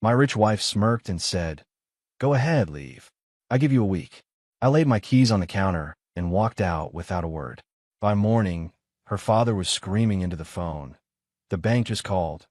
My rich wife smirked and said, "Go ahead, leave. I give you a week." I laid my keys on the counter and walked out without a word. By morning, her father was screaming into the phone. "The bank just called."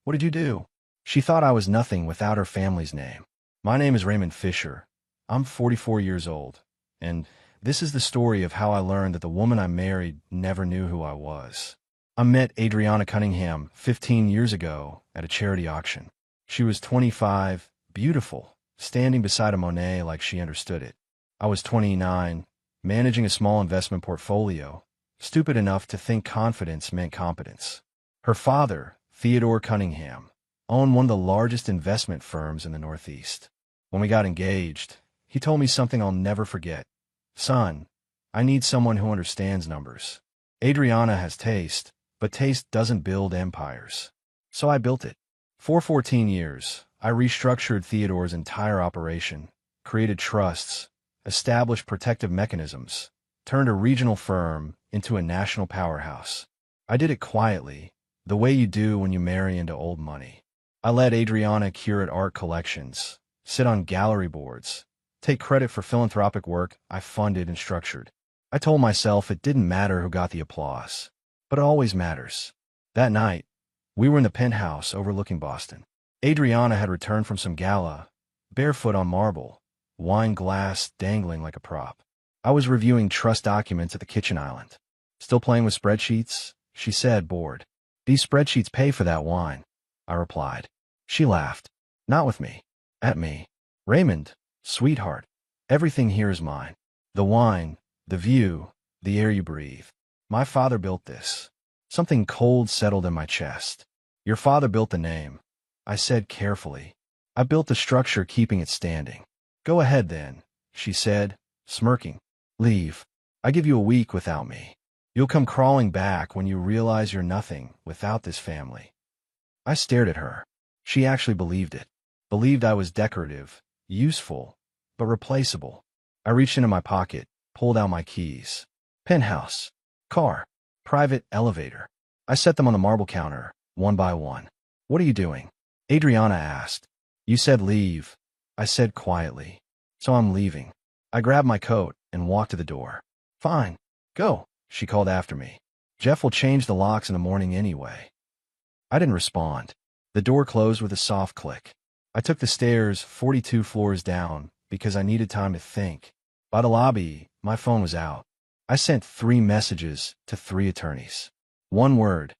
"What did you do?" She thought I was nothing without her family's name. "My name is Raymond Fisher. I'm 44 years old, and this is the story of how I learned that the woman I married never knew who I was." I met Adriana Cunningham 15 years ago at a charity auction. She was 25, beautiful, standing beside a Monet like she understood it. I was 29, managing a small investment portfolio, stupid enough to think confidence meant competence. Her father, Theodore Cunningham, owned one of the largest investment firms in the Northeast. When we got engaged, he told me something I'll never forget. "Son, I need someone who understands numbers. Adriana has taste, but taste doesn't build empires." So I built it. For 14 years, I restructured Theodore's entire operation, created trusts, established protective mechanisms, turned a regional firm into a national powerhouse. I did it quietly, the way you do when you marry into old money. I let Adriana curate art collections, sit on gallery boards, take credit for philanthropic work I funded and structured. I told myself it didn't matter who got the applause, but it always matters. That night, we were in the penthouse overlooking Boston. Adriana had returned from some gala, barefoot on marble, wine glass dangling like a prop. I was reviewing trust documents at the kitchen island. "Still playing with spreadsheets?" she said, bored. "These spreadsheets pay for that wine," I replied. She laughed. "Not with me. At me. Raymond, sweetheart, everything here is mine. The wine, the view, the air you breathe. My father built this." Something cold settled in my chest. "Your father built the name," I said carefully. "I built the structure keeping it standing." "Go ahead then," she said, smirking. "Leave. I give you a week without me. You'll come crawling back when you realize you're nothing without this family." I stared at her. She actually believed it. Believed I was decorative, useful, but replaceable. I reached into my pocket, pulled out my keys. Penthouse. Car. Private elevator. I set them on the marble counter, one by one. "What are you doing?" Adriana asked. "You said leave," I said quietly. "So I'm leaving." I grabbed my coat and walked to the door. "Fine. Go," she called after me. "Jeff will change the locks in the morning anyway." I didn't respond. The door closed with a soft click. I took the stairs 42 floors down because I needed time to think. By the lobby, my phone was out. I sent 3 messages to 3 attorneys. One word: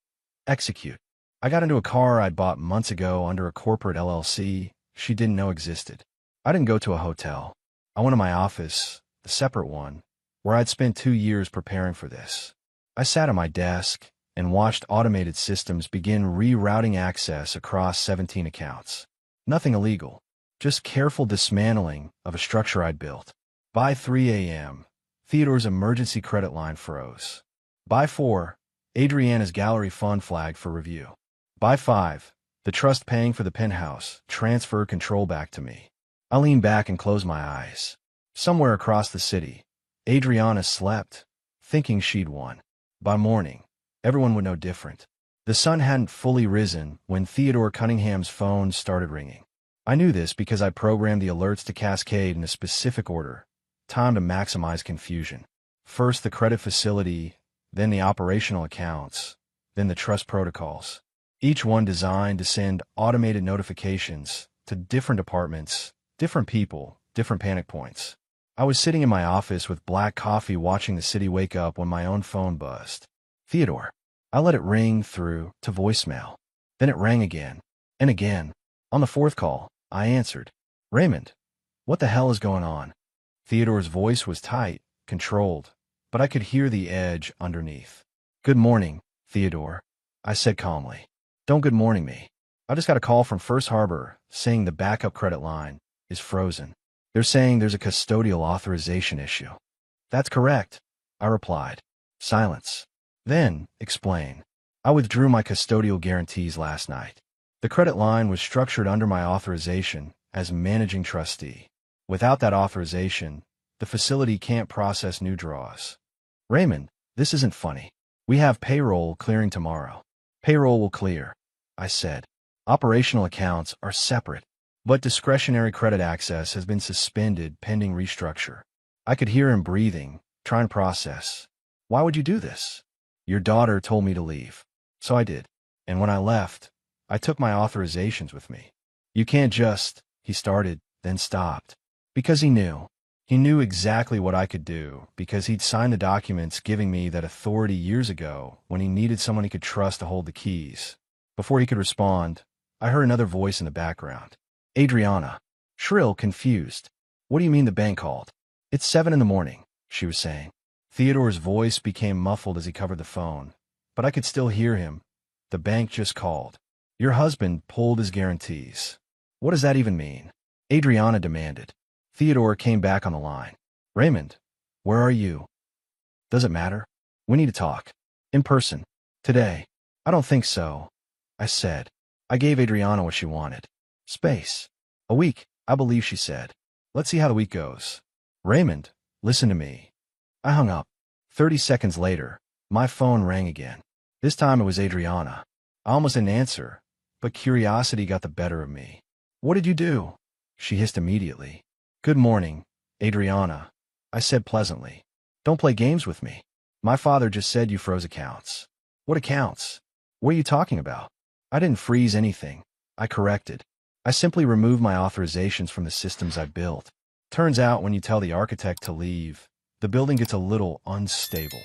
execute. I got into a car I'd bought months ago under a corporate LLC she didn't know existed. I didn't go to a hotel. I went to my office, the separate one, where I'd spent 2 years preparing for this. I sat at my desk and watched automated systems begin rerouting access across 17 accounts. Nothing illegal, just careful dismantling of a structure I'd built. By 3 a.m., Theodore's emergency credit line froze. By 4, Adriana's gallery fund flagged for review. By 5, the trust paying for the penthouse transferred control back to me. I leaned back and closed my eyes. Somewhere across the city, Adriana slept, thinking she'd won. By morning, everyone would know different. The sun hadn't fully risen when Theodore Cunningham's phone started ringing. I knew this because I programmed the alerts to cascade in a specific order, timed to maximize confusion. First the credit facility, then the operational accounts, then the trust protocols. Each one designed to send automated notifications to different departments, different people, different panic points. I was sitting in my office with black coffee watching the city wake up when my own phone buzzed. "Theodore." I let it ring through to voicemail. Then it rang again, and again. On the 4th call, I answered. "Raymond, what the hell is going on?" Theodore's voice was tight, controlled, but I could hear the edge underneath. "Good morning, Theodore," I said calmly. "Don't good morning me. I just got a call from First Harbor saying the backup credit line is frozen. They're saying there's a custodial authorization issue." "That's correct," I replied. Silence. "Then, explain." "I withdrew my custodial guarantees last night. The credit line was structured under my authorization as managing trustee. Without that authorization, the facility can't process new draws." "Raymond, this isn't funny. We have payroll clearing tomorrow." "Payroll will clear," I said. "Operational accounts are separate. but discretionary credit access has been suspended pending restructure. I could hear him breathing, trying to process. Why would you do this? Your daughter told me to leave. So I did. And when I left, I took my authorizations with me. You can't just, he started, then stopped. Because he knew. He knew exactly what I could do, because he'd signed the documents giving me that authority years ago when he needed someone he could trust to hold the keys. Before he could respond, I heard another voice in the background. Adriana. Shrill, confused. What do you mean the bank called? It's 7 in the morning, she was saying. Theodore's voice became muffled as he covered the phone, but I could still hear him. The bank just called. Your husband pulled his guarantees. What does that even mean? Adriana demanded. Theodore came back on the line. Raymond, where are you? Does it matter? We need to talk. In person. Today. I don't think so, I said. I gave Adriana what she wanted. Space. A week, I believe she said. Let's see how the week goes. Raymond, listen to me. I hung up. 30 seconds later, my phone rang again. This time it was Adriana. I almost didn't answer, but curiosity got the better of me. What did you do? She hissed immediately. Good morning, Adriana, I said pleasantly. Don't play games with me. My father just said you froze accounts. What accounts? What are you talking about? I didn't freeze anything, I corrected. I simply removed my authorizations from the systems I built. Turns out when you tell the architect to leave, the building gets a little unstable.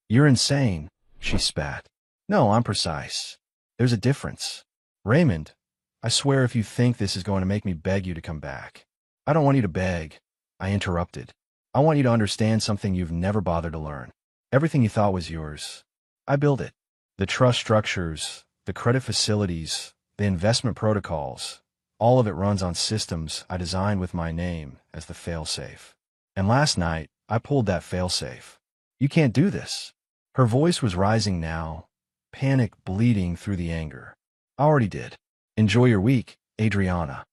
You're insane, she spat. No, I'm precise. There's a difference. Raymond, I swear if you think this is going to make me beg you to come back. I don't want you to beg, I interrupted. I want you to understand something you've never bothered to learn. Everything you thought was yours. I built it. The trust structures, the credit facilities, the investment protocols, all of it runs on systems I designed with my name as the failsafe. And last night, I pulled that failsafe. You can't do this. Her voice was rising now, panic bleeding through the anger. I already did. Enjoy your week, Adriana.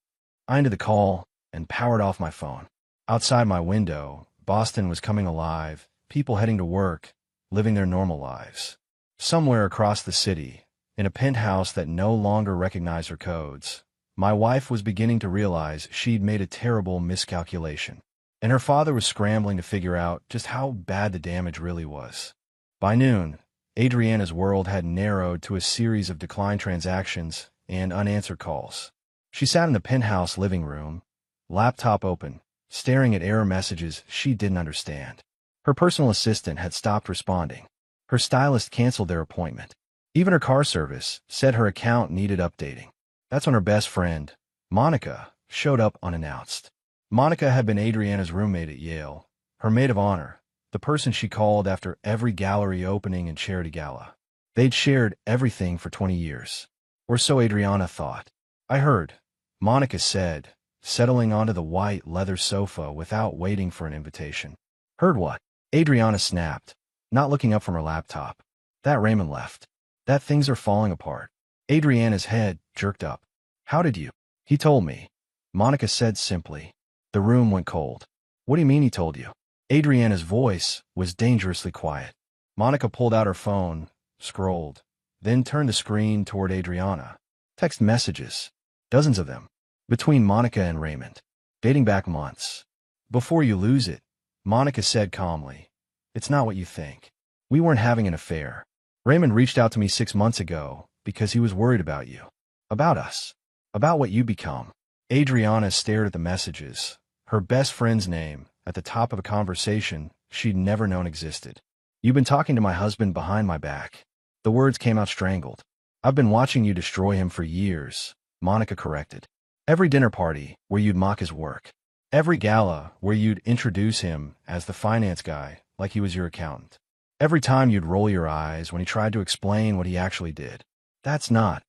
I ended the call and powered off my phone. Outside my window, Boston was coming alive, people heading to work, living their normal lives. Somewhere across the city, in a penthouse that no longer recognized her codes, my wife was beginning to realize she'd made a terrible miscalculation, and her father was scrambling to figure out just how bad the damage really was. By noon, Adriana's world had narrowed to a series of declined transactions and unanswered calls. She sat in the penthouse living room, laptop open, staring at error messages she didn't understand. Her personal assistant had stopped responding. Her stylist canceled their appointment. Even her car service said her account needed updating. That's when her best friend, Monica, showed up unannounced. Monica had been Adriana's roommate at Yale, her maid of honor, the person she called after every gallery opening and charity gala. They'd shared everything for 20 years. Or so Adriana thought. I heard, Monica said, settling onto the white leather sofa without waiting for an invitation. Heard what? Adriana snapped, not looking up from her laptop. That Raymond left. That things are falling apart. Adriana's head jerked up. How did you? He told me. Monica said simply. The room went cold. What do you mean he told you? Adriana's voice was dangerously quiet. Monica pulled out her phone, scrolled, then turned the screen toward Adriana. Text messages. Dozens of them. Between Monica and Raymond. Dating back months. Before you lose it, Monica said calmly. It's not what you think. We weren't having an affair. Raymond reached out to me 6 months ago because he was worried about you. About us. About what you become. Adriana stared at the messages, her best friend's name, at the top of a conversation she'd never known existed. You've been talking to my husband behind my back. The words came out strangled. I've been watching you destroy him for years, Monica corrected. Every dinner party where you'd mock his work. Every gala where you'd introduce him as the finance guy like he was your accountant. Every time you'd roll your eyes when he tried to explain what he actually did. That's not.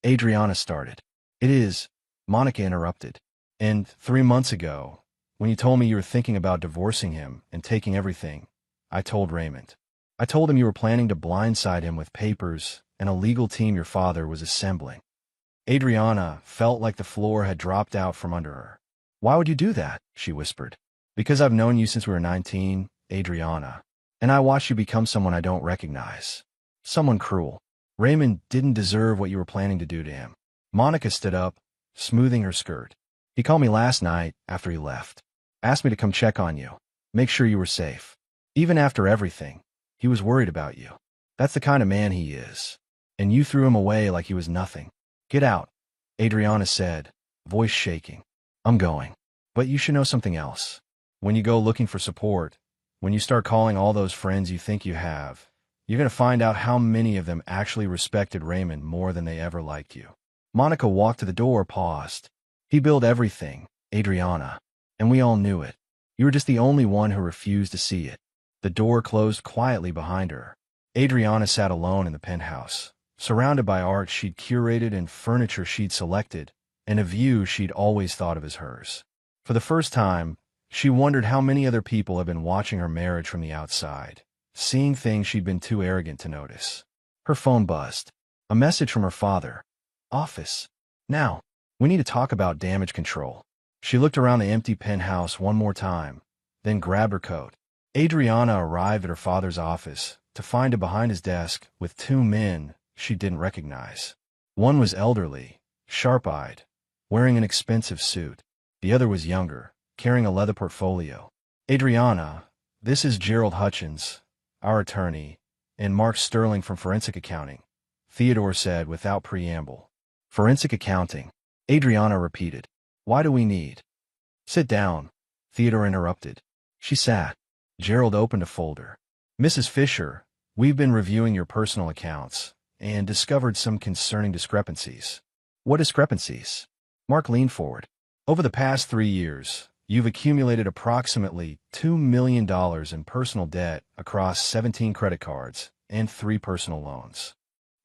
Adriana started. It is, Monica interrupted. And 3 months ago, when you told me you were thinking about divorcing him and taking everything, I told Raymond. I told him you were planning to blindside him with papers and a legal team your father was assembling. Adriana felt like the floor had dropped out from under her. Why would you do that? She whispered. Because I've known you since we were 19, Adriana. And I watched you become someone I don't recognize. Someone cruel. Raymond didn't deserve what you were planning to do to him. Monica stood up, smoothing her skirt. He called me last night after he left. Asked me to come check on you. Make sure you were safe. Even after everything, he was worried about you. That's the kind of man he is. And you threw him away like he was nothing. Get out, Adriana said, voice shaking. I'm going. But you should know something else. When you go looking for support, when you start calling all those friends you think you have, you're going to find out how many of them actually respected Raymond more than they ever liked you. Monica walked to the door, paused. He built everything, Adriana. And we all knew it. You were just the only one who refused to see it. The door closed quietly behind her. Adriana sat alone in the penthouse, surrounded by art she'd curated and furniture she'd selected, and a view she'd always thought of as hers. For the first time, she wondered how many other people had been watching her marriage from the outside, seeing things she'd been too arrogant to notice. Her phone buzzed. A message from her father. Office. Now, we need to talk about damage control. She looked around the empty penthouse one more time, then grabbed her coat. Adriana arrived at her father's office to find him behind his desk with two men she didn't recognize. One was elderly, sharp-eyed, wearing an expensive suit. The other was younger, carrying a leather portfolio. Adriana, this is Gerald Hutchins, our attorney, and Mark Sterling from Forensic Accounting, Theodore said without preamble. Forensic Accounting, Adriana repeated. Why do we need? Sit down, Theodore interrupted. She sat. Gerald opened a folder. Mrs. Fisher, we've been reviewing your personal accounts and discovered some concerning discrepancies. What discrepancies? Mark leaned forward. Over the past 3 years, you've accumulated approximately $2 million in personal debt across 17 credit cards and 3 personal loans.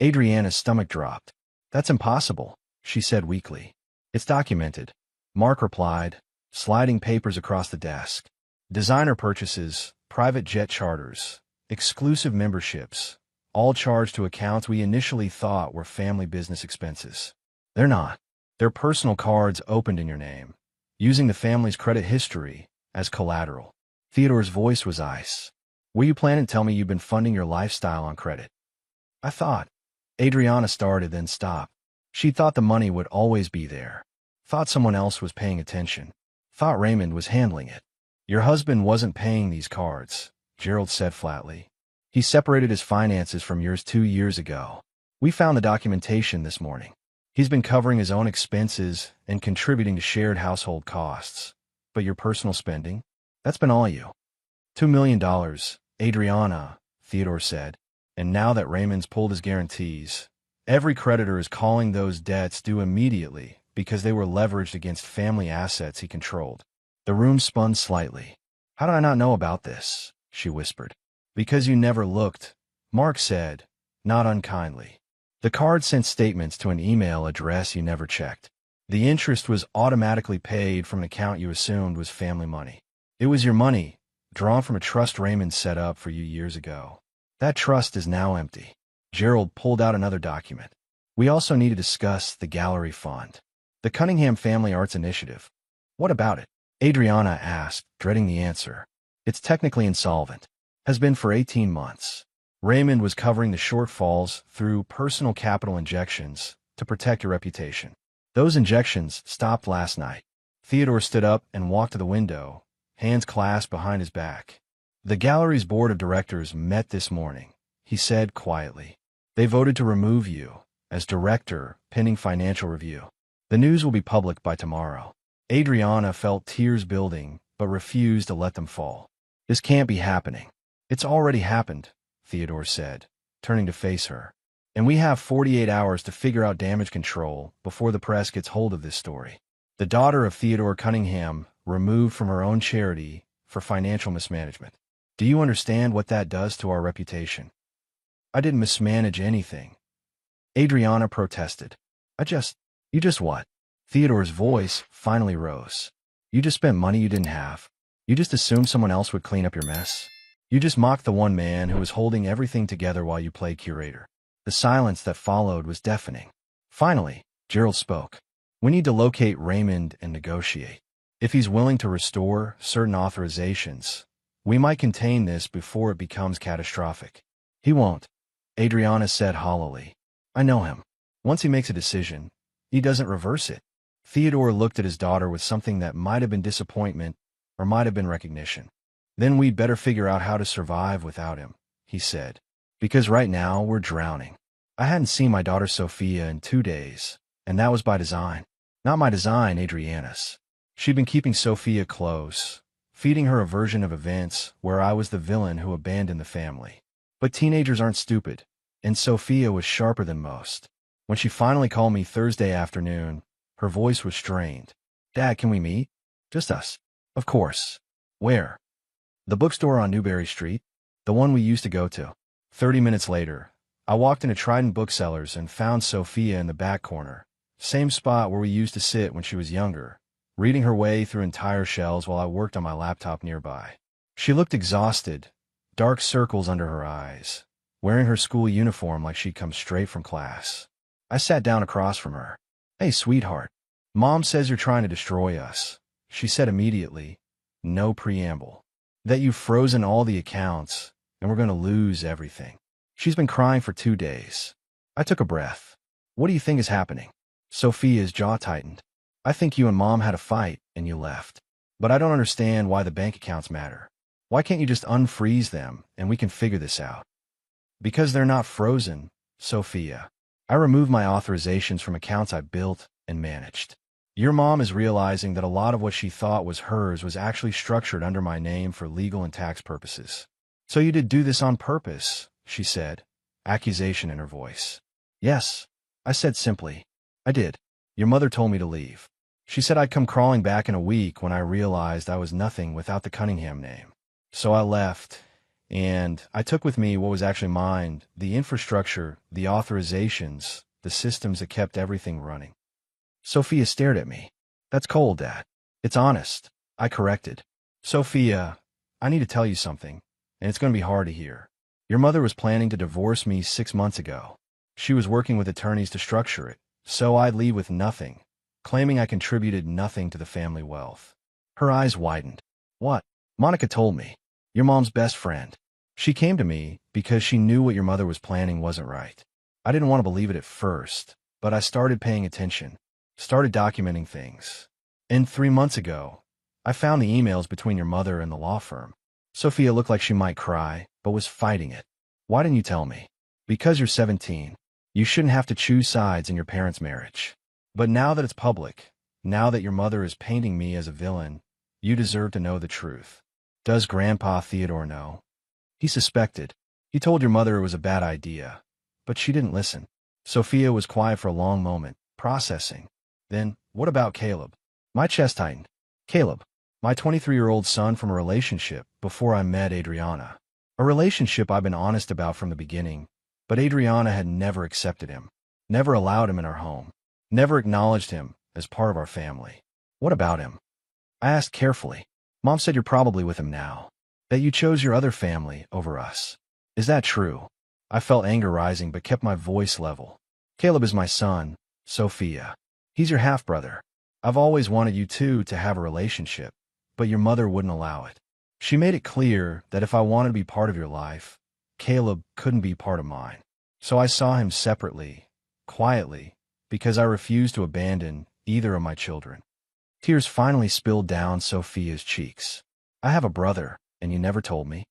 Adriana's stomach dropped. That's impossible, she said weakly. It's documented. Mark replied, sliding papers across the desk. Designer purchases, private jet charters, exclusive memberships, all charged to accounts we initially thought were family business expenses. They're not. They're personal cards opened in your name, using the family's credit history as collateral. Theodore's voice was ice. Were you planning to tell me you've been funding your lifestyle on credit? I thought. Adriana started, then stopped. She thought the money would always be there. Thought someone else was paying attention. Thought Raymond was handling it. Your husband wasn't paying these cards, Gerald said flatly. He separated his finances from yours 2 years ago. We found the documentation this morning. He's been covering his own expenses and contributing to shared household costs. But your personal spending? That's been all you. $2 million, Adriana, Theodore said. And now that Raymond's pulled his guarantees, every creditor is calling those debts due immediately because they were leveraged against family assets he controlled. The room spun slightly. How did I not know about this? She whispered. Because you never looked, Mark said, not unkindly. The card sent statements to an email address you never checked. The interest was automatically paid from an account you assumed was family money. It was your money, drawn from a trust Raymond set up for you years ago. That trust is now empty. Gerald pulled out another document. We also need to discuss the gallery fund. The Cunningham Family Arts Initiative. What about it? Adriana asked, dreading the answer. It's technically insolvent. Has been for 18 months. Raymond was covering the shortfalls through personal capital injections to protect your reputation. Those injections stopped last night. Theodore stood up and walked to the window, hands clasped behind his back. The gallery's board of directors met this morning, he said quietly. They voted to remove you as director pending financial review. The news will be public by tomorrow. Adriana felt tears building, but refused to let them fall. This can't be happening. It's already happened, Theodore said, turning to face her. And we have 48 hours to figure out damage control before the press gets hold of this story. The daughter of Theodore Cunningham removed from her own charity for financial mismanagement. Do you understand what that does to our reputation? I didn't mismanage anything. Adriana protested. You just what? Theodore's voice finally rose. You just spent money you didn't have. You just assumed someone else would clean up your mess. You just mocked the one man who was holding everything together while you played curator. The silence that followed was deafening. Finally, Gerald spoke. We need to locate Raymond and negotiate. If he's willing to restore certain authorizations, we might contain this before it becomes catastrophic. He won't, Adriana said hollowly. I know him. Once he makes a decision, he doesn't reverse it. Theodore looked at his daughter with something that might have been disappointment or might have been recognition. Then we'd better figure out how to survive without him, he said. Because right now we're drowning. I hadn't seen my daughter Sophia in 2 days, and that was by design. Not my design, Adriana's. She'd been keeping Sophia close, feeding her a version of events where I was the villain who abandoned the family. But teenagers aren't stupid, and Sophia was sharper than most. When she finally called me Thursday afternoon, her voice was strained. Dad, can we meet? Just us. Of course. Where? The bookstore on Newberry Street, the one we used to go to. 30 minutes later, I walked into Trident Booksellers and found Sophia in the back corner, same spot where we used to sit when she was younger, reading her way through entire shelves while I worked on my laptop nearby. She looked exhausted, dark circles under her eyes, wearing her school uniform like she'd come straight from class. I sat down across from her. Hey, sweetheart. Mom says you're trying to destroy us, she said immediately, no preamble. That you've frozen all the accounts, and we're going to lose everything. She's been crying for 2 days. I took a breath. What do you think is happening? Sophia's jaw tightened. I think you and Mom had a fight, and you left. But I don't understand why the bank accounts matter. Why can't you just unfreeze them, and we can figure this out? Because they're not frozen, Sophia. I removed my authorizations from accounts I built and managed. Your mom is realizing that a lot of what she thought was hers was actually structured under my name for legal and tax purposes. So you did do this on purpose, she said, accusation in her voice. Yes, I said simply. I did. Your mother told me to leave. She said I'd come crawling back in a week when I realized I was nothing without the Cunningham name. So I left, and I took with me what was actually mine, the infrastructure, the authorizations, the systems that kept everything running. Sophia stared at me. That's cold, Dad. It's honest, I corrected. Sophia, I need to tell you something, and it's going to be hard to hear. Your mother was planning to divorce me 6 months ago. She was working with attorneys to structure it, so I'd leave with nothing, claiming I contributed nothing to the family wealth. Her eyes widened. What? Monica told me. Your mom's best friend. She came to me because she knew what your mother was planning wasn't right. I didn't want to believe it at first, but I started paying attention. Started documenting things. And 3 months ago, I found the emails between your mother and the law firm. Sophia looked like she might cry, but was fighting it. Why didn't you tell me? Because you're 17. You shouldn't have to choose sides in your parents' marriage. But now that it's public, now that your mother is painting me as a villain, you deserve to know the truth. Does Grandpa Theodore know? He suspected. He told your mother it was a bad idea, but she didn't listen. Sophia was quiet for a long moment, processing. Then, what about Caleb? My chest tightened. Caleb, my 23-year-old son from a relationship before I met Adriana. A relationship I've been honest about from the beginning, but Adriana had never accepted him, never allowed him in our home, never acknowledged him as part of our family. What about him? I asked carefully. Mom said you're probably with him now, that you chose your other family over us. Is that true? I felt anger rising but kept my voice level. Caleb is my son, Sophia. He's your half-brother. I've always wanted you two to have a relationship, but your mother wouldn't allow it. She made it clear that if I wanted to be part of your life, Caleb couldn't be part of mine. So I saw him separately, quietly, because I refused to abandon either of my children. Tears finally spilled down Sophia's cheeks. I have a brother, and you never told me.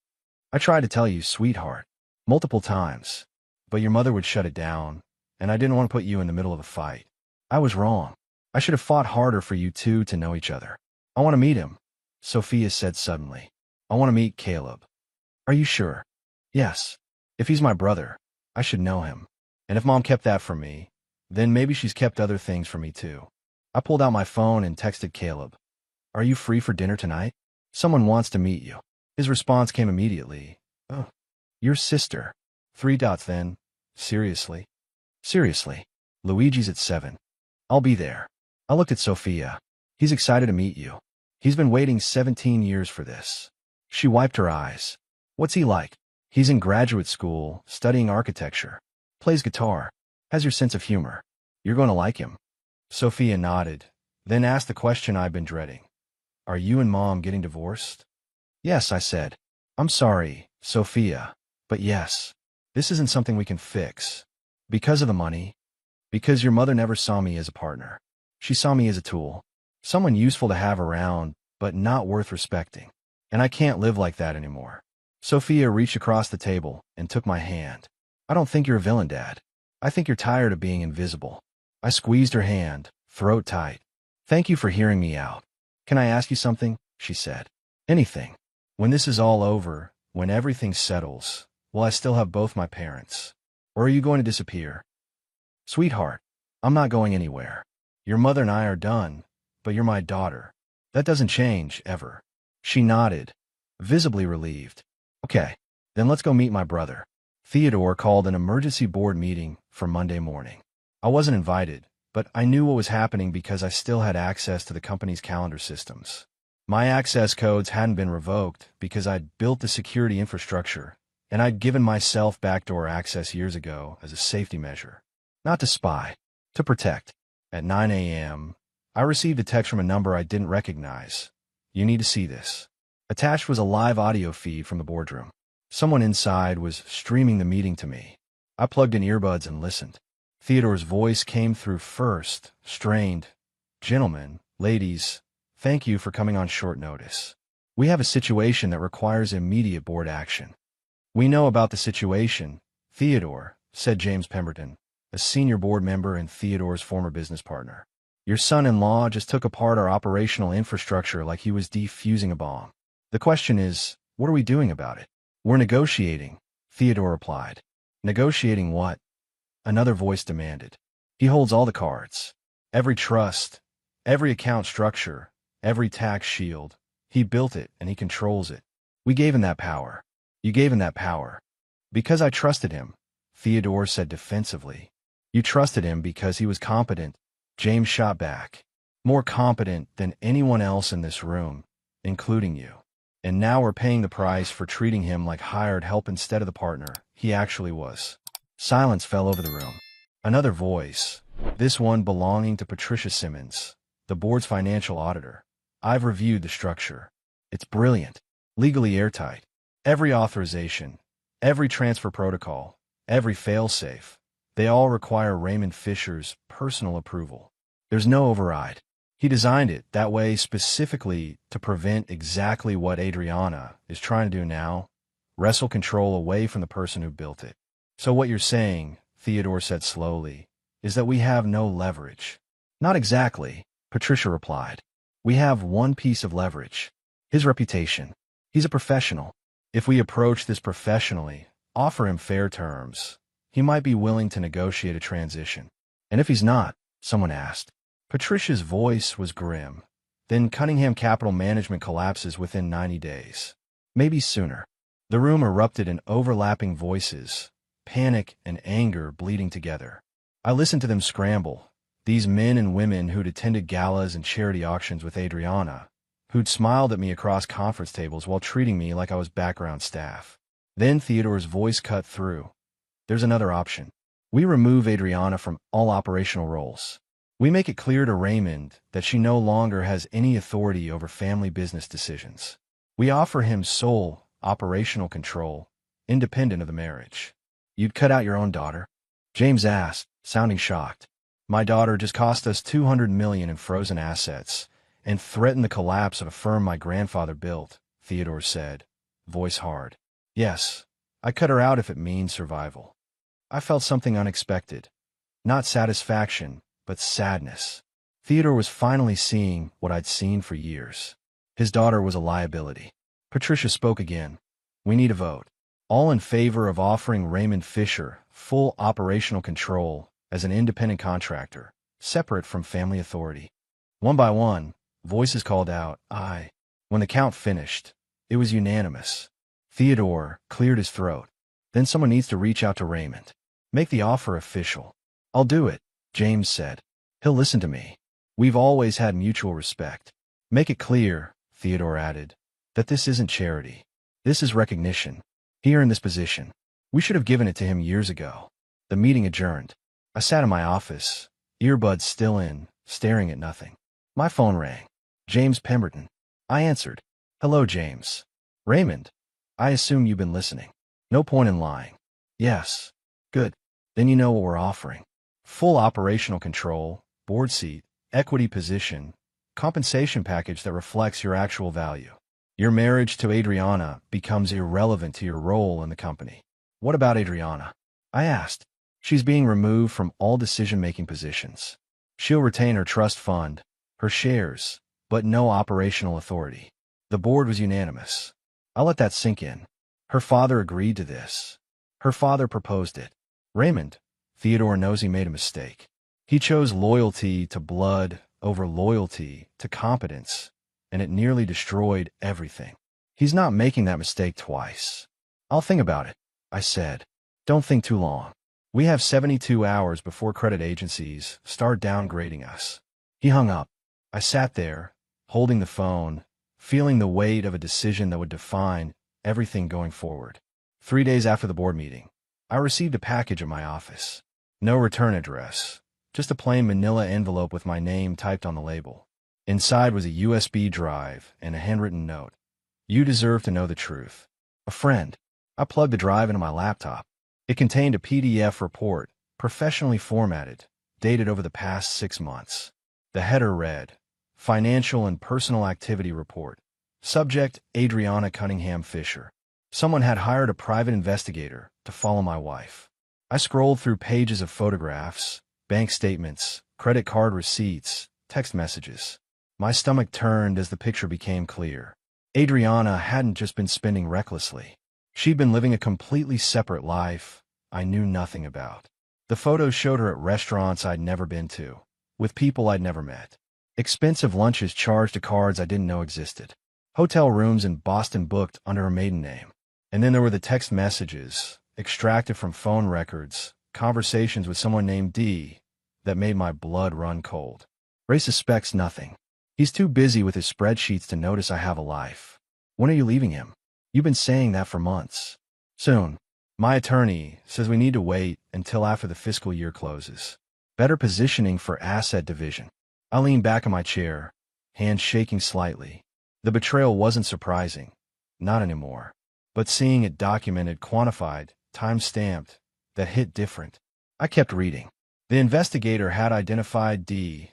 I tried to tell you, sweetheart, multiple times, but your mother would shut it down, and I didn't want to put you in the middle of a fight. I was wrong. I should have fought harder for you two to know each other. I want to meet him, Sophia said suddenly. I want to meet Caleb. Are you sure? Yes. If he's my brother, I should know him. And if Mom kept that from me, then maybe she's kept other things from me too. I pulled out my phone and texted Caleb. Are you free for dinner tonight? Someone wants to meet you. His response came immediately. Oh, your sister. 3 dots then. Seriously? Seriously. Luigi's at 7. I'll be there. I looked at Sophia. He's excited to meet you. He's been waiting 17 years for this. She wiped her eyes. What's he like? He's in graduate school, studying architecture. Plays guitar. Has your sense of humor. You're going to like him. Sophia nodded, then asked the question I've been dreading. Are you and Mom getting divorced? Yes, I said. I'm sorry, Sophia, but yes. This isn't something we can fix. Because of the money. Because your mother never saw me as a partner. She saw me as a tool. Someone useful to have around, but not worth respecting. And I can't live like that anymore. Sophia reached across the table and took my hand. I don't think you're a villain, Dad. I think you're tired of being invisible. I squeezed her hand, throat tight. Thank you for hearing me out. Can I ask you something? She said. Anything. When this is all over, when everything settles, will I still have both my parents? Or are you going to disappear? Sweetheart, I'm not going anywhere. Your mother and I are done, but you're my daughter. That doesn't change, ever. She nodded, visibly relieved. Okay, then let's go meet my brother. Theodore called an emergency board meeting for Monday morning. I wasn't invited, but I knew what was happening because I still had access to the company's calendar systems. My access codes hadn't been revoked because I'd built the security infrastructure, and I'd given myself backdoor access years ago as a safety measure. Not to spy, to protect. At 9 a.m., I received a text from a number I didn't recognize. You need to see this. Attached was a live audio feed from the boardroom. Someone inside was streaming the meeting to me. I plugged in earbuds and listened. Theodore's voice came through first, strained. Gentlemen, ladies, thank you for coming on short notice. We have a situation that requires immediate board action. We know about the situation, Theodore, said James Pemberton, a senior board member and Theodore's former business partner. Your son-in-law just took apart our operational infrastructure like he was defusing a bomb. The question is, what are we doing about it? We're negotiating, Theodore replied. Negotiating what? Another voice demanded. He holds all the cards. Every trust, every account structure, every tax shield. He built it and he controls it. We gave him that power. You gave him that power. Because I trusted him, Theodore said defensively. You trusted him because he was competent, James shot back. More competent than anyone else in this room, including you. And now we're paying the price for treating him like hired help instead of the partner he actually was. Silence fell over the room. Another voice, this one belonging to Patricia Simmons, the board's financial auditor. I've reviewed the structure. It's brilliant, legally airtight. Every authorization, every transfer protocol, every failsafe, they all require Raymond Fisher's personal approval. There's no override. He designed it that way specifically to prevent exactly what Adriana is trying to do now, wrestle control away from the person who built it. So what you're saying, Theodore said slowly, is that we have no leverage. Not exactly, Patricia replied. We have one piece of leverage. His reputation. He's a professional. If we approach this professionally, offer him fair terms, he might be willing to negotiate a transition. And if he's not, someone asked. Patricia's voice was grim. Then Cunningham Capital Management collapses within 90 days. Maybe sooner. The room erupted in overlapping voices, panic and anger bleeding together. I listened to them scramble, these men and women who'd attended galas and charity auctions with Adriana, who'd smiled at me across conference tables while treating me like I was background staff. Then Theodore's voice cut through. There's another option. We remove Adriana from all operational roles. We make it clear to Raymond that she no longer has any authority over family business decisions. We offer him sole operational control, independent of the marriage. You'd cut out your own daughter? James asked, sounding shocked. My daughter just cost us $200 million in frozen assets and threatened the collapse of a firm my grandfather built, Theodore said, voice hard. Yes, I cut her out if it means survival. I felt something unexpected. Not satisfaction, but sadness. Theodore was finally seeing what I'd seen for years. His daughter was a liability. Patricia spoke again. We need a vote. All in favor of offering Raymond Fisher full operational control as an independent contractor, separate from family authority. One by one, voices called out, aye. When the count finished, it was unanimous. Theodore cleared his throat. Then someone needs to reach out to Raymond. Make the offer official. I'll do it, James said. He'll listen to me. We've always had mutual respect. Make it clear, Theodore added, that this isn't charity. This is recognition. Here in this position. We should have given it to him years ago. The meeting adjourned. I sat in my office, earbuds still in, staring at nothing. My phone rang. James Pemberton. I answered. Hello, James. Raymond. I assume you've been listening. No point in lying. Yes. Good. Then you know what we're offering. Full operational control, board seat, equity position, compensation package that reflects your actual value. Your marriage to Adriana becomes irrelevant to your role in the company. What about Adriana? I asked. She's being removed from all decision-making positions. She'll retain her trust fund, her shares, but no operational authority. The board was unanimous. I'll let that sink in. Her father agreed to this. Her father proposed it. Raymond, Theodore knows he made a mistake. He chose loyalty to blood over loyalty to competence, and it nearly destroyed everything. He's not making that mistake twice. I'll think about it, I said. Don't think too long. We have 72 hours before credit agencies start downgrading us. He hung up. I sat there, holding the phone, feeling the weight of a decision that would define everything going forward. 3 days after the board meeting, I received a package at my office. No return address, just a plain manila envelope with my name typed on the label. Inside was a USB drive and a handwritten note. You deserve to know the truth. A friend. I plugged the drive into my laptop. It contained a PDF report, professionally formatted, dated over the past 6 months. The header read, Financial and Personal Activity Report. Subject, Adriana Cunningham Fisher. Someone had hired a private investigator to follow my wife. I scrolled through pages of photographs, bank statements, credit card receipts, text messages. My stomach turned as the picture became clear. Adriana hadn't just been spending recklessly. She'd been living a completely separate life I knew nothing about. The photos showed her at restaurants I'd never been to, with people I'd never met. Expensive lunches charged to cards I didn't know existed. Hotel rooms in Boston booked under her maiden name. And then there were the text messages, extracted from phone records, conversations with someone named D, that made my blood run cold. Ray suspects nothing. He's too busy with his spreadsheets to notice I have a life. When are you leaving him? You've been saying that for months. Soon. My attorney says we need to wait until after the fiscal year closes. Better positioning for asset division. I leaned back in my chair, hands shaking slightly. The betrayal wasn't surprising. Not anymore. But seeing it documented, quantified, time-stamped, that hit different. I kept reading. The investigator had identified D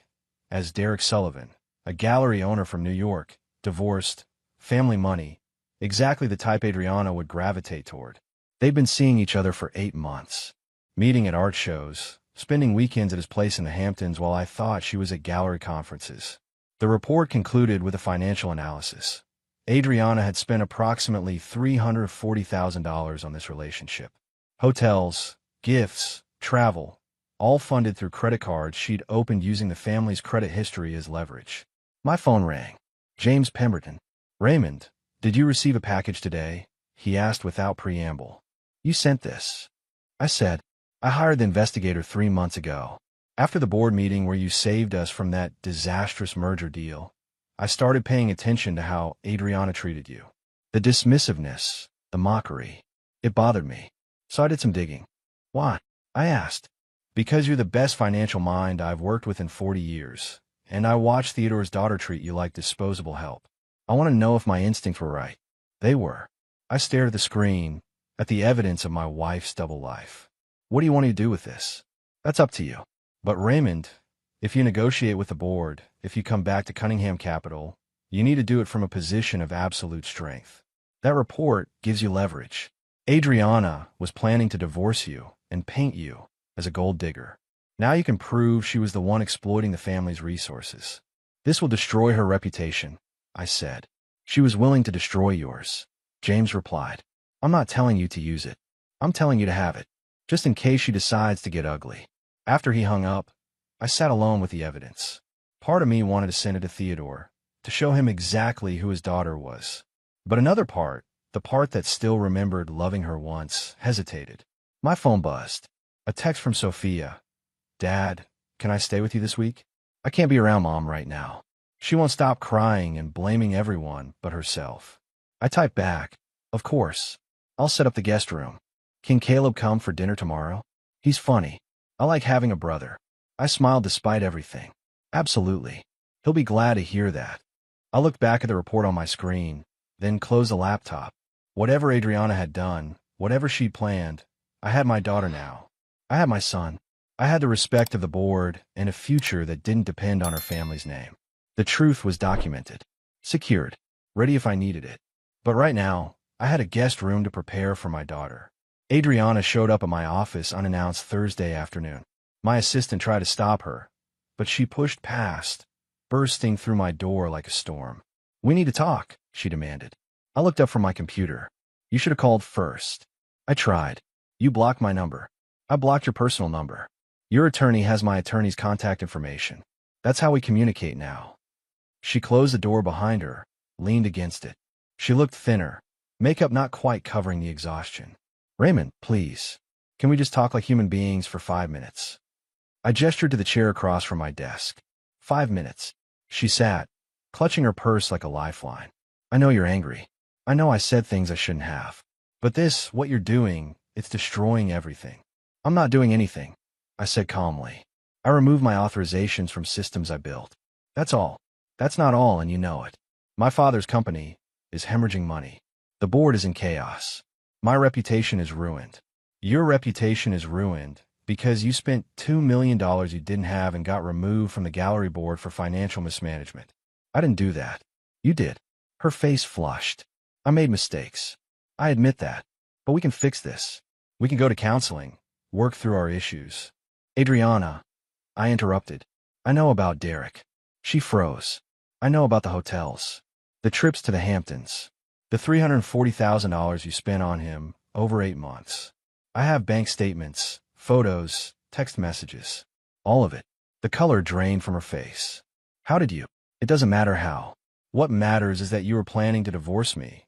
as Derek Sullivan, a gallery owner from New York, divorced, family money, exactly the type Adriana would gravitate toward. They'd been seeing each other for 8 months, meeting at art shows, spending weekends at his place in the Hamptons while I thought she was at gallery conferences. The report concluded with a financial analysis. Adriana had spent approximately $340,000 on this relationship. Hotels, gifts, travel, all funded through credit cards she'd opened using the family's credit history as leverage. My phone rang. James Pemberton. Raymond, did you receive a package today? He asked without preamble. You sent this. I said, I hired the investigator 3 months ago. After the board meeting where you saved us from that disastrous merger deal, I started paying attention to how Adriana treated you. The dismissiveness, the mockery. It bothered me. So I did some digging. Why? I asked. Because you're the best financial mind I've worked with in 40 years, and I watched Theodore's daughter treat you like disposable help. I want to know if my instincts were right. They were. I stared at the screen, at the evidence of my wife's double life. What do you want to do with this? That's up to you. But Raymond, if you negotiate with the board, if you come back to Cunningham Capital, you need to do it from a position of absolute strength. That report gives you leverage. Adriana was planning to divorce you and paint you as a gold digger. Now you can prove she was the one exploiting the family's resources. This will destroy her reputation, I said. She was willing to destroy yours. James replied. I'm not telling you to use it. I'm telling you to have it, just in case she decides to get ugly. After he hung up, I sat alone with the evidence. Part of me wanted to send it to Theodore, to show him exactly who his daughter was. But another part, the part that still remembered loving her once, hesitated. My phone buzzed. A text from Sophia. Dad, can I stay with you this week? I can't be around Mom right now. She won't stop crying and blaming everyone but herself. I typed back, of course. I'll set up the guest room. Can Caleb come for dinner tomorrow? He's funny. I like having a brother. I smiled despite everything. Absolutely. He'll be glad to hear that. I looked back at the report on my screen, then closed the laptop. Whatever Adriana had done, whatever she'd planned, I had my daughter now. I had my son. I had the respect of the board and a future that didn't depend on her family's name. The truth was documented, secured, ready if I needed it. But right now, I had a guest room to prepare for my daughter. Adriana showed up at my office unannounced Thursday afternoon. My assistant tried to stop her, but she pushed past, bursting through my door like a storm. "We need to talk," she demanded. I looked up from my computer. "You should have called first." "I tried. You blocked my number." "I blocked your personal number. Your attorney has my attorney's contact information. That's how we communicate now." She closed the door behind her, leaned against it. She looked thinner, makeup not quite covering the exhaustion. "Raymond, please. Can we just talk like human beings for 5 minutes?" I gestured to the chair across from my desk. 5 minutes. She sat, clutching her purse like a lifeline. "I know you're angry. I know I said things I shouldn't have. But this, what you're doing, it's destroying everything." "I'm not doing anything," I said calmly. "I removed my authorizations from systems I built. That's all. That's not all, and you know it. My father's company is hemorrhaging money. The board is in chaos. My reputation is ruined. Your reputation is ruined because you spent $2 million you didn't have and got removed from the gallery board for financial mismanagement. I didn't do that. You did." Her face flushed. "I made mistakes. I admit that. But we can fix this. We can go to counseling, work through our issues." "Adriana," I interrupted. "I know about Derek." She froze. "I know about the hotels, the trips to the Hamptons, the $340,000 you spent on him over 8 months. I have bank statements, photos, text messages. All of it." The color drained from her face. "How did you?" "It doesn't matter how. What matters is that you were planning to divorce me,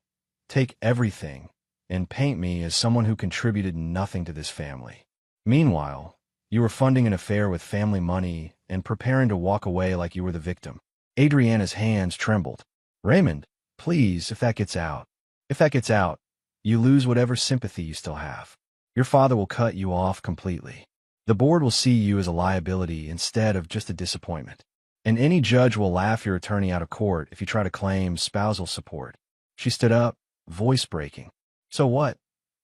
take everything, and paint me as someone who contributed nothing to this family. Meanwhile, you were funding an affair with family money and preparing to walk away like you were the victim." Adriana's hands trembled. "Raymond, please, if that gets out, you lose whatever sympathy you still have. Your father will cut you off completely. The board will see you as a liability instead of just a disappointment. And any judge will laugh your attorney out of court if you try to claim spousal support." She stood up, voice breaking. "So what?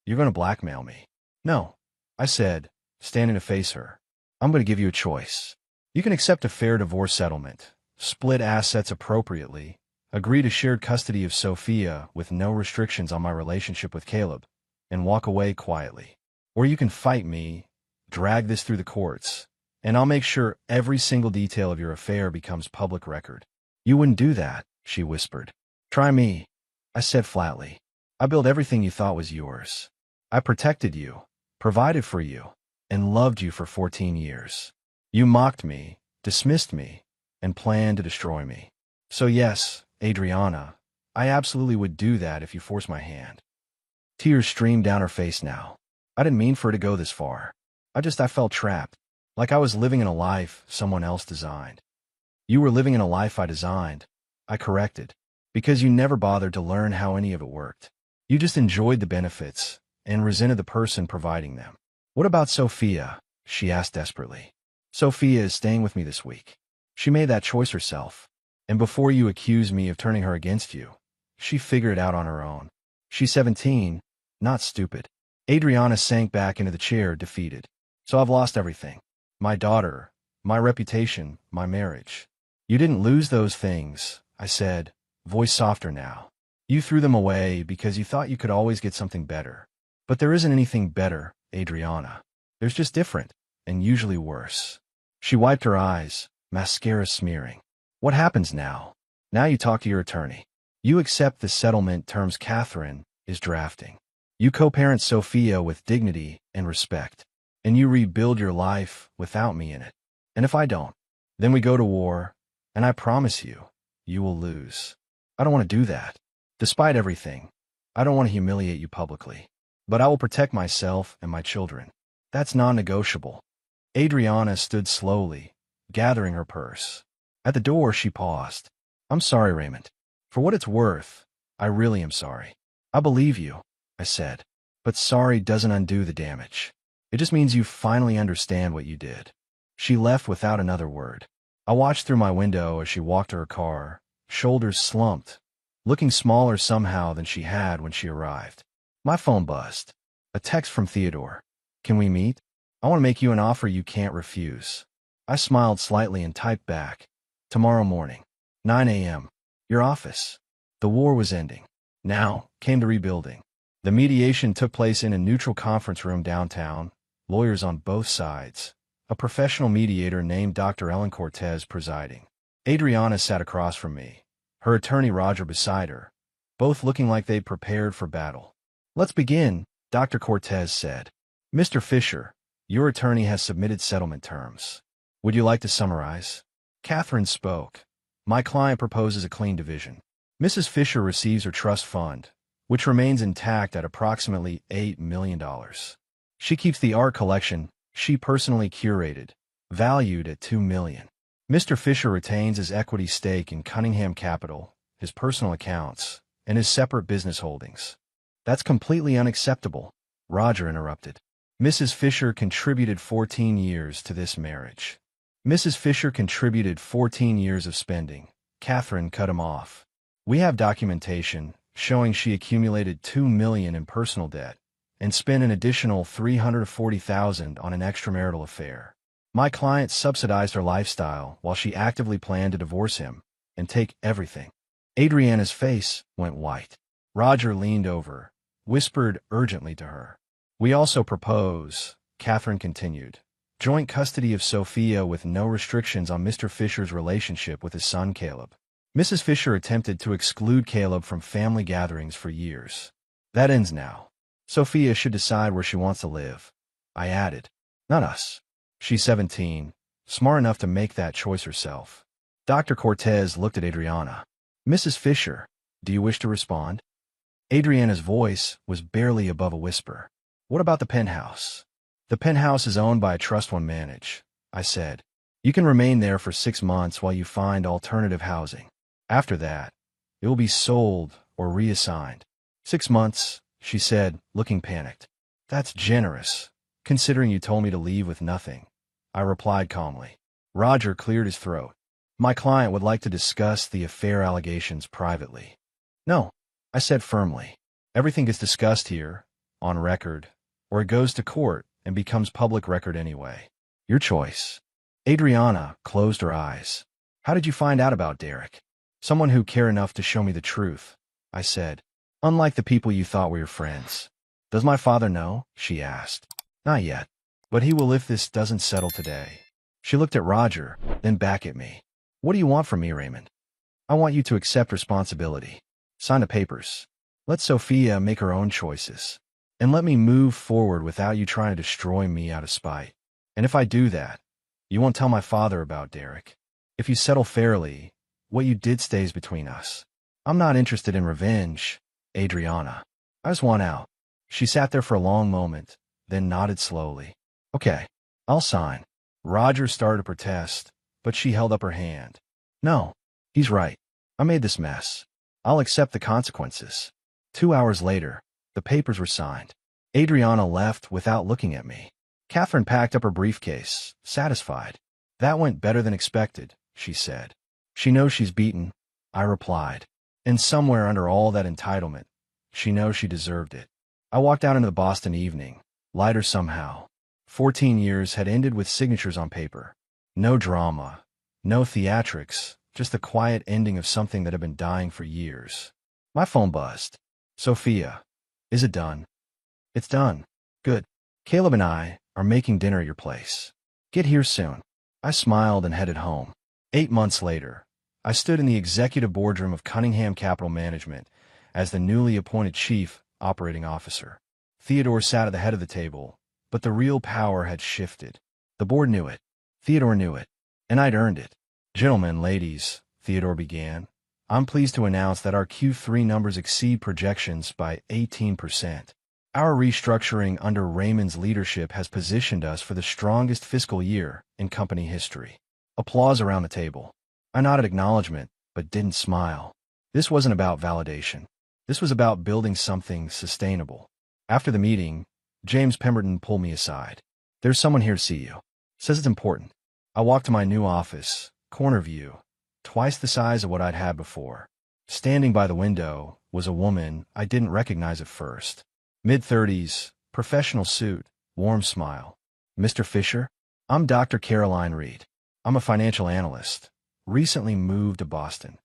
You're going to blackmail me?" "No," I said, standing to face her. "I'm going to give you a choice. You can accept a fair divorce settlement, split assets appropriately, agree to shared custody of Sophia with no restrictions on my relationship with Caleb, and walk away quietly. Or you can fight me, drag this through the courts, and I'll make sure every single detail of your affair becomes public record." "You wouldn't do that," she whispered. "Try me," I said flatly. "I built everything you thought was yours. I protected you, provided for you, and loved you for 14 years. You mocked me, dismissed me, and planned to destroy me. So yes, Adriana, I absolutely would do that if you forced my hand." Tears streamed down her face now. "I didn't mean for it to go this far. I felt trapped, like I was living in a life someone else designed." "You were living in a life I designed," I corrected, "because you never bothered to learn how any of it worked. You just enjoyed the benefits and resented the person providing them." "What about Sophia?" she asked desperately. "Sophia is staying with me this week. She made that choice herself. And before you accuse me of turning her against you, she figured it out on her own. She's 17, not stupid." Adriana sank back into the chair, defeated. "So I've lost everything. My daughter, my reputation, my marriage." "You didn't lose those things," I said, voice softer now. "You threw them away because you thought you could always get something better. But there isn't anything better, Adriana. There's just different, and usually worse." She wiped her eyes, mascara smearing. "What happens now? Now you talk to your attorney. You accept the settlement terms Catherine is drafting. You co-parent Sophia with dignity and respect. And you rebuild your life without me in it. And if I don't, then we go to war, and I promise you, you will lose. I don't want to do that. Despite everything, I don't want to humiliate you publicly. But I will protect myself and my children. That's non-negotiable." Adriana stood slowly, gathering her purse. At the door, she paused. "I'm sorry, Raymond. For what it's worth, I really am sorry. I believe you," I said. "But sorry doesn't undo the damage. It just means you finally understand what you did." She left without another word. I watched through my window as she walked to her car, shoulders slumped, looking smaller somehow than she had when she arrived. My phone buzzed. A text from Theodore. "Can we meet?" I want to make you an offer you can't refuse. I smiled slightly and typed back. Tomorrow morning, 9 a.m. Your office. The war was ending. Now came the rebuilding. The mediation took place in a neutral conference room downtown, lawyers on both sides, a professional mediator named Dr. Ellen Cortez presiding. Adriana sat across from me, her attorney Roger beside her, both looking like they'd prepared for battle. Let's begin, Dr. Cortez said. Mr. Fisher, your attorney has submitted settlement terms. Would you like to summarize? Catherine spoke. My client proposes a clean division. Mrs. Fisher receives her trust fund, which remains intact at approximately $8 million. She keeps the art collection she personally curated, valued at $2 million. Mr. Fisher retains his equity stake in Cunningham Capital, his personal accounts, and his separate business holdings. That's completely unacceptable, Roger interrupted. Mrs. Fisher contributed 14 years to this marriage. Mrs. Fisher contributed 14 years of spending. Catherine cut him off. We have documentation showing she accumulated $2 million in personal debt and spent an additional $340,000 on an extramarital affair. My client subsidized her lifestyle while she actively planned to divorce him and take everything. Adriana's face went white. Roger leaned over, whispered urgently to her. We also propose, Catherine continued, joint custody of Sophia with no restrictions on Mr. Fisher's relationship with his son Caleb. Mrs. Fisher attempted to exclude Caleb from family gatherings for years. That ends now. Sophia should decide where she wants to live. I added. Not us. She's 17, smart enough to make that choice herself. Dr. Cortez looked at Adriana. Mrs. Fisher, do you wish to respond? Adriana's voice was barely above a whisper. What about the penthouse? The penthouse is owned by a trust fund managed, I said. You can remain there for 6 months while you find alternative housing. After that, it will be sold or reassigned. 6 months, she said, looking panicked. That's generous, considering you told me to leave with nothing, I replied calmly. Roger cleared his throat. My client would like to discuss the affair allegations privately. No, I said firmly. Everything gets discussed here, on record, or it goes to court and becomes public record anyway. Your choice. Adriana closed her eyes. How did you find out about Derek? Someone who cared enough to show me the truth, I said. Unlike the people you thought were your friends. Does my father know? She asked. Not yet. But he will if this doesn't settle today. She looked at Roger, then back at me. What do you want from me, Raymond? I want you to accept responsibility. Sign the papers. Let Sophia make her own choices. And let me move forward without you trying to destroy me out of spite. And if I do that, you won't tell my father about Derek. If you settle fairly, what you did stays between us. I'm not interested in revenge, Adriana. I just want out. She sat there for a long moment, then nodded slowly. Okay, I'll sign. Roger started to protest, but she held up her hand. No, he's right. I made this mess. I'll accept the consequences. 2 hours later, the papers were signed. Adriana left without looking at me. Catherine packed up her briefcase, satisfied. That went better than expected, she said. She knows she's beaten, I replied. And somewhere under all that entitlement, she knows she deserved it. I walked out into the Boston evening, lighter somehow. 14 years had ended with signatures on paper. No drama, no theatrics, just the quiet ending of something that had been dying for years. My phone buzzed. Sophia, is it done? It's done. Good. Caleb and I are making dinner at your place. Get here soon. I smiled and headed home. 8 months later, I stood in the executive boardroom of Cunningham Capital Management as the newly appointed chief operating officer. Theodore sat at the head of the table, but the real power had shifted. The board knew it. Theodore knew it. And I'd earned it. Gentlemen, ladies, Theodore began, I'm pleased to announce that our Q3 numbers exceed projections by 18%. Our restructuring under Raymond's leadership has positioned us for the strongest fiscal year in company history. Applause around the table. I nodded acknowledgement, but didn't smile. This wasn't about validation. This was about building something sustainable. After the meeting, James Pemberton pulled me aside. There's someone here to see you. Says it's important. I walked to my new office, corner view, twice the size of what I'd had before. Standing by the window was a woman I didn't recognize at first. Mid-30s, professional suit, warm smile. Mr. Fisher? I'm Dr. Caroline Reed. I'm a financial analyst. Recently moved to Boston.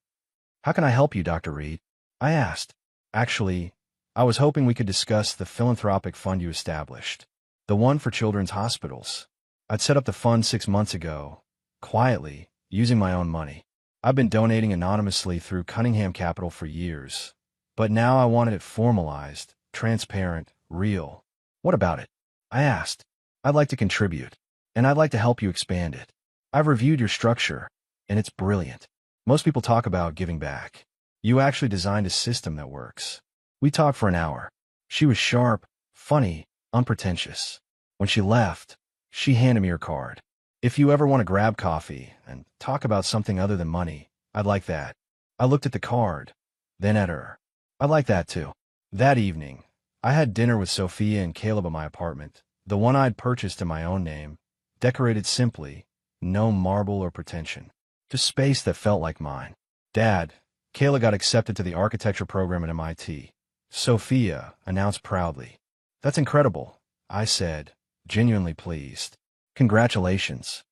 How can I help you, Dr. Reed? I asked. Actually, I was hoping we could discuss the philanthropic fund you established. The one for children's hospitals. I'd set up the fund 6 months ago, quietly, using my own money. I've been donating anonymously through Cunningham Capital for years, but now I wanted it formalized, transparent, real. What about it? I asked. I'd like to contribute, and I'd like to help you expand it. I've reviewed your structure, and it's brilliant. Most people talk about giving back. You actually designed a system that works. We talked for an hour. She was sharp, funny, unpretentious. When she left, she handed me her card. If you ever want to grab coffee and talk about something other than money, I'd like that. I looked at the card, then at her. I'd like that too. That evening, I had dinner with Sophia and Caleb at my apartment, the one I'd purchased in my own name, decorated simply, no marble or pretension. Just space that felt like mine. Dad, Kayla got accepted to the architecture program at MIT. Sophia announced proudly. That's incredible, I said, genuinely pleased. Congratulations.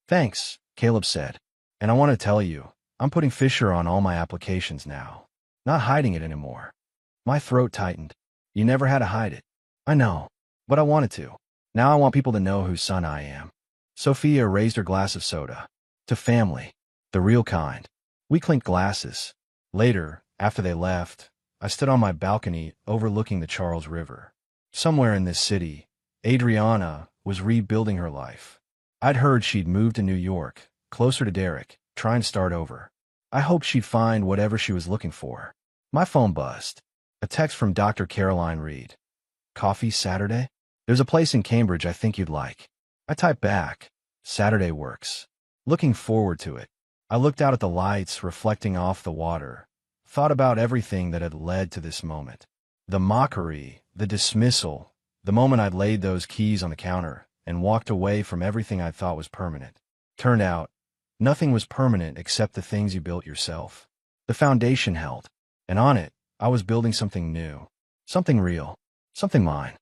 Thanks, Caleb said. And I want to tell you, I'm putting Fisher on all my applications now. Not hiding it anymore. My throat tightened. You never had to hide it. I know, but I wanted to. Now I want people to know whose son I am. Sophia raised her glass of soda. To family. The real kind. We clinked glasses. Later, after they left, I stood on my balcony overlooking the Charles River. Somewhere in this city, Adriana was rebuilding her life. I'd heard she'd moved to New York, closer to Derek, trying to start over. I hoped she'd find whatever she was looking for. My phone buzzed. A text from Dr. Caroline Reed. Coffee Saturday? There's a place in Cambridge I think you'd like. I typed back. Saturday works. Looking forward to it. I looked out at the lights reflecting off the water, thought about everything that had led to this moment. The mockery, the dismissal, the moment I'd laid those keys on the counter and walked away from everything I thought was permanent. Turned out, nothing was permanent except the things you built yourself. The foundation held, and on it, I was building something new, something real, something mine.